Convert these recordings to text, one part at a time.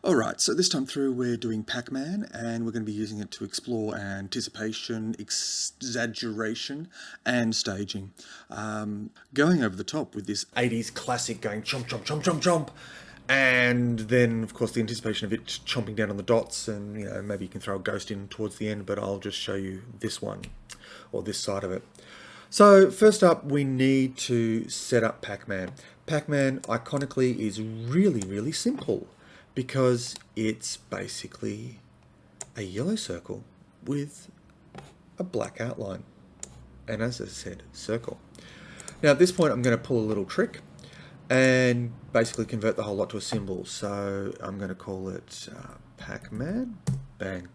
Alright, so this time through we're doing Pacman, and we're going to be using it to explore anticipation, exaggeration, and staging. Going over the top with this 80s classic going chomp, chomp, chomp, chomp, chomp, and then of course the anticipation of it chomping down on the dots, and maybe you can throw a ghost in towards the end, but I'll just show you this one, or this side of it. So first up, we need to set up Pacman. Pacman, iconically, is really, really simple because it's basically a yellow circle with a black outline. And as I said, circle. Now at this point, I'm going to pull a little trick and basically convert the whole lot to a symbol. So I'm going to call it Pacman. Bang.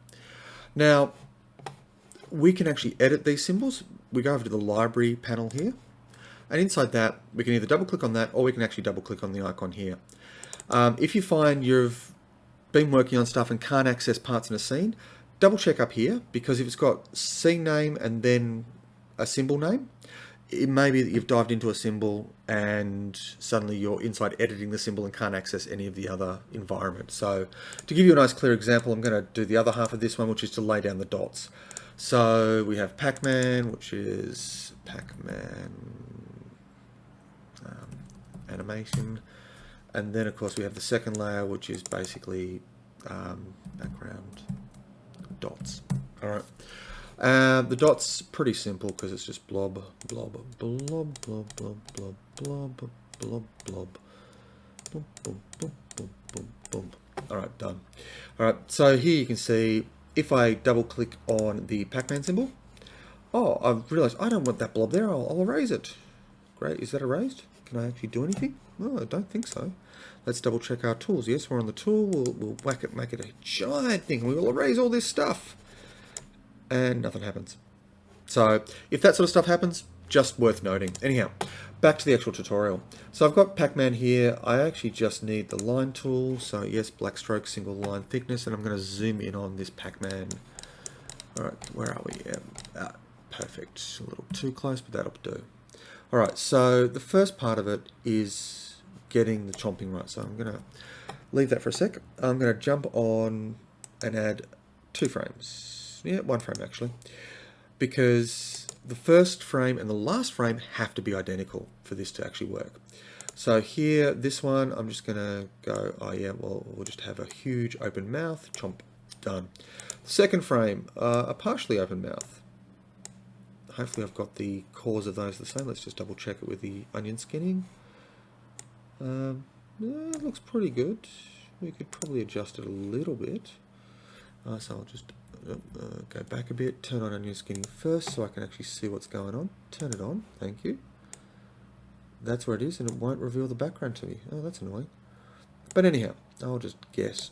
Now, we can actually edit these symbols. We go over to the library panel here, and inside that we can either double click on that, or we can actually double click on the icon here. If you find you've been working on stuff and can't access parts in a scene, double check up here, because if it's got scene name and then a symbol name, it may be that you've dived into a symbol and suddenly you're inside editing the symbol and can't access any of the other environment. So to give you a nice clear example, I'm going to do the other half of this one, which is to lay down the dots. So we have Pacman, which is Pacman animation, and then of course we have the second layer, which is basically background dots. All right, the dots pretty simple because it's just blob, blob, blob, blob, blob, blob, blob, blob, blob, blob, boom, boom, boom, boom, boom, boom. All right, done. All right, so here you can see, if I double click on the Pacman symbol, oh, I've realized I don't want that blob there. I'll erase it. Great, is that erased? Can I actually do anything? No, I don't think so. Let's double check our tools. Yes, we're on the tool. We'll whack it, make it a giant thing. We will erase all this stuff. And nothing happens. So if that sort of stuff happens, just worth noting. Anyhow, back to the actual tutorial. So I've got Pacman here. I actually just need the line tool. So yes, black stroke, single line thickness, and I'm going to zoom in on this Pacman. All right, where are we? Perfect. A little too close, but that'll do. All right, so the first part of it is getting the chomping right. So I'm going to leave that for a sec. I'm going to jump on and add 2 frames. Yeah, 1 frame actually, because the first frame and the last frame have to be identical for this to actually work. So here, this one, I'm just going to go, oh yeah, well, we'll just have a huge open mouth, chomp, done. Second frame, a partially open mouth. Hopefully I've got the cores of those the same. Let's just double check it with the onion skinning. Yeah, it looks pretty good. We could probably adjust it a little bit. So I'll just go back a bit, turn on onion skinning first so I can actually see what's going on. Turn it on, thank you. That's where it is, and it won't reveal the background to me. Oh, that's annoying. But anyhow, I'll just guess,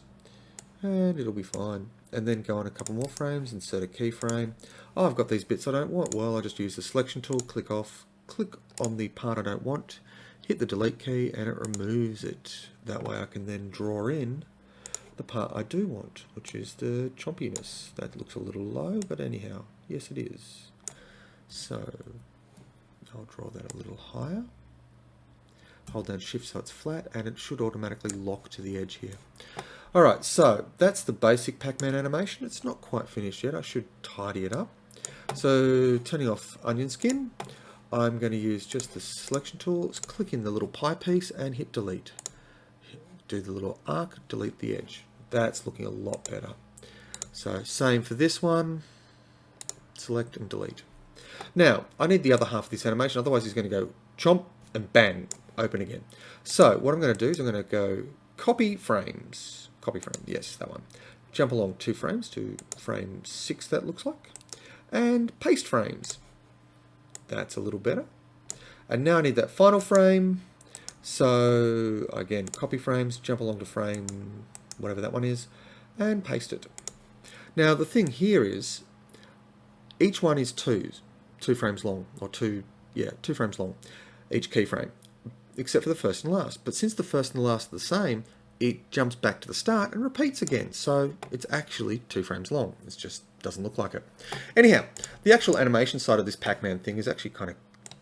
and it'll be fine. And then go on a couple more frames, insert a keyframe. Oh, I've got these bits I don't want. Well, I just use the selection tool, click off, click on the part I don't want, hit the delete key, and it removes it. That way I can then draw in the part I do want, which is the chompiness. That looks a little low, but anyhow, yes it is. So I'll draw that a little higher. Hold down shift so it's flat, and it should automatically lock to the edge here. Alright, so that's the basic Pacman animation. It's not quite finished yet. I should tidy it up. So turning off onion skin, I'm going to use just the selection tool. Let's click in the little pie piece and hit delete. Do the little arc, delete the edge. That's looking a lot better. So same for this one. Select and delete. Now, I need the other half of this animation, otherwise he's going to go chomp and bang, open again. So what I'm going to do is I'm going to go copy frames. Copy frame, yes, that one. Jump along 2 frames to frame 6, that looks like. And paste frames. That's a little better. And now I need that final frame. So again, copy frames, jump along to frame, whatever that one is, and paste it. Now the thing here is, each one is 2 frames long, or 2 frames long, each keyframe, except for the first and last. But since the first and the last are the same, it jumps back to the start and repeats again. So it's actually 2 frames long. It just doesn't look like it. Anyhow, the actual animation side of this Pacman thing is actually kind of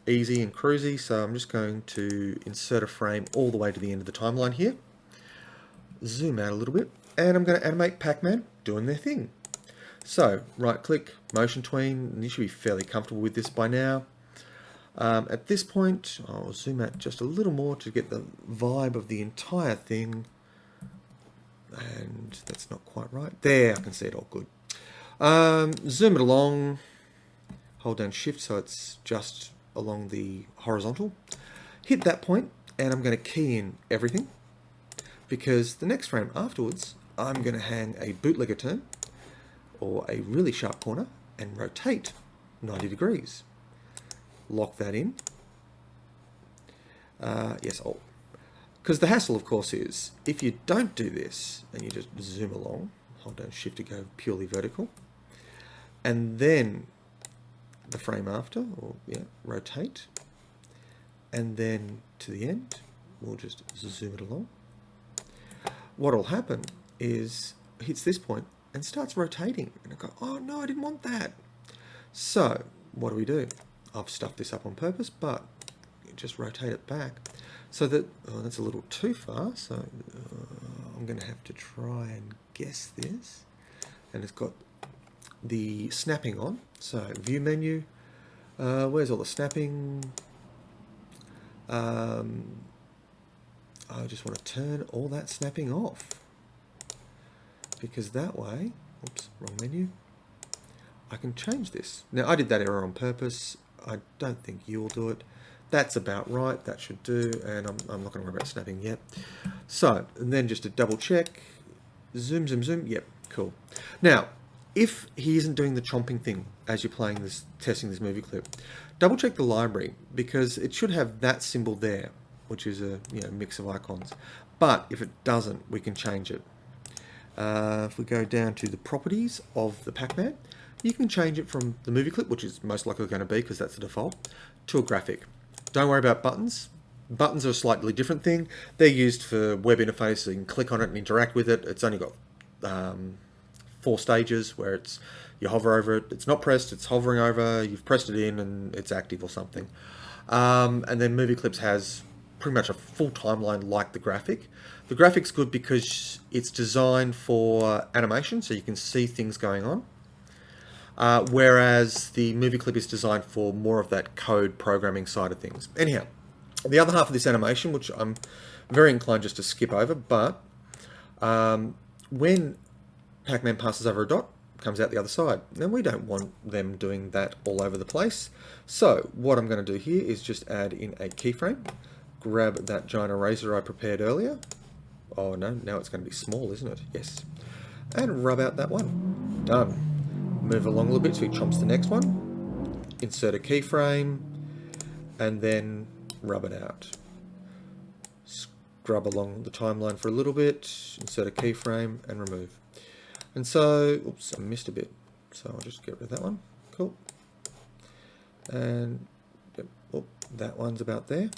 easy and cruisy. So I'm just going to insert a frame all the way to the end of the timeline here. zoom out a little bit, and I'm going to animate Pacman doing their thing. So, right click, motion tween, and you should be fairly comfortable with this by now. At this point, I'll zoom out just a little more to get the vibe of the entire thing. And that's not quite right. There, I can see it all good. Zoom it along, hold down shift so it's just along the horizontal. Hit that point, and I'm going to key in everything, because the next frame afterwards, I'm going to hang a bootlegger turn, or a really sharp corner, and rotate 90 degrees. Lock that in. Yes, Alt. Because the hassle, of course, is if you don't do this and you just zoom along, hold down shift to go purely vertical, and then the frame after, or yeah, rotate, and then to the end, we'll just zoom it along. What'll happen is it hits this point and starts rotating, and I go, oh no, I didn't want that. So what do? I've stuffed this up on purpose, but you just rotate it back so that, oh, that's a little too far, so I'm going to have to try and guess this. And it's got the snapping on, so view menu, where's all the snapping? I just want to turn all that snapping off, because that way, oops, wrong menu, I can change this. Now I did that error on purpose. I don't think you'll do it. That's about right, that should do, and I'm not going to worry about snapping yet. So, and then just to double check, zoom, zoom, zoom, yep, cool. Now, if he isn't doing the chomping thing as you're playing this, testing this movie clip, double check the library, because it should have that symbol there, which is a mix of icons. But if it doesn't, we can change it. If we go down to the properties of the Pacman, you can change it from the movie clip, which is most likely going to be because that's the default, to a graphic. Don't worry about buttons. Buttons are a slightly different thing. They're used for web interface, so you can click on it and interact with it. It's only got 4 stages where it's you hover over it, it's not pressed, it's hovering over, you've pressed it in and it's active or something. And then movie clips has pretty much a full timeline like the graphic. The graphic's good because it's designed for animation, so you can see things going on. Whereas the movie clip is designed for more of that code programming side of things. Anyhow, the other half of this animation, which I'm very inclined just to skip over, but when Pacman passes over a dot, comes out the other side. Now we don't want them doing that all over the place. So what I'm going to do here is just add in a keyframe, grab that giant eraser I prepared earlier. Oh no, now it's going to be small, isn't it? Yes. And rub out that one. Done. Move along a little bit so he chomps the next one. Insert a keyframe, and then rub it out. Scrub along the timeline for a little bit, insert a keyframe, and remove. And so, oops, I missed a bit. So I'll just get rid of that one. Cool. And yep, oh, that one's about there.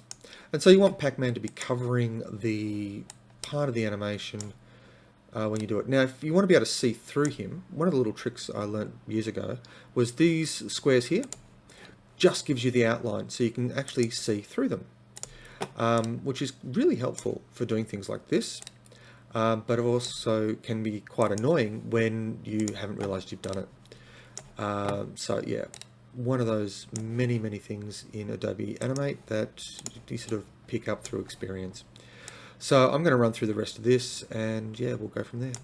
And so you want Pacman to be covering the part of the animation when you do it. Now, if you want to be able to see through him, one of the little tricks I learned years ago was these squares here just gives you the outline, so you can actually see through them, which is really helpful for doing things like this, but it also can be quite annoying when you haven't realized you've done it. So yeah, one of those many things in Adobe Animate that you sort of pick up through experience. So I'm going to run through the rest of this, and yeah, we'll go from there.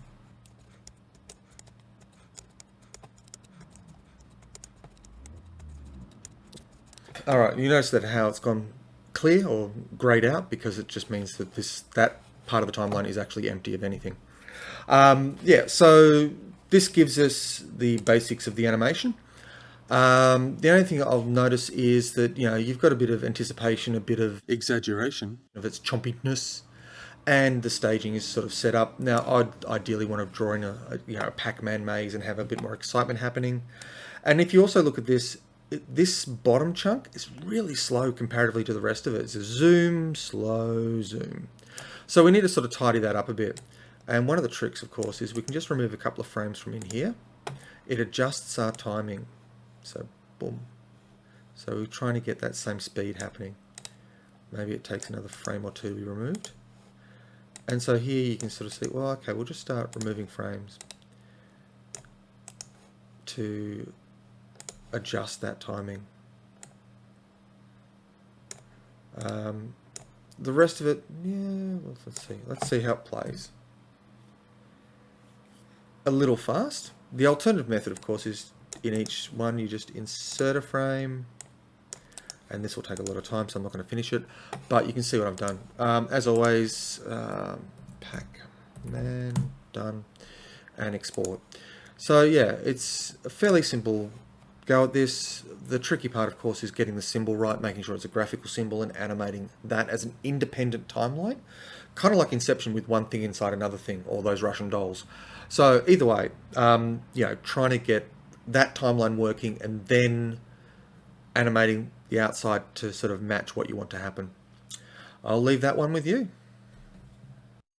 All right, you notice that how it's gone clear or grayed out, because it just means that that part of the timeline is actually empty of anything. Yeah, so this gives us the basics of the animation. The only thing I'll notice is that you've got a bit of anticipation, a bit of exaggeration of its chompiness, and the staging is sort of set up. Now, I'd ideally want to draw in a Pacman maze and have a bit more excitement happening. And if you also look at this, this bottom chunk is really slow comparatively to the rest of it. It's a zoom, slow, zoom. So we need to sort of tidy that up a bit. And one of the tricks, of course, is we can just remove a couple of frames from in here. It adjusts our timing. So, boom. So we're trying to get that same speed happening. Maybe it takes another frame or two to be removed. And so here you can sort of see, well, okay, we'll just start removing frames to adjust that timing. The rest of it, yeah, well, let's see how it plays. A little fast. The alternative method, of course, is in each one you just insert a frame, and this will take a lot of time, so I'm not going to finish it, but you can see what I've done. As always, Pacman, done, and export. So yeah, it's a fairly simple go at this. The tricky part, of course, is getting the symbol right, making sure it's a graphical symbol and animating that as an independent timeline, kind of like Inception with one thing inside another thing, or those Russian dolls. So either way, you know, trying to get that timeline working and then animating the outside to sort of match what you want to happen. I'll leave that one with you.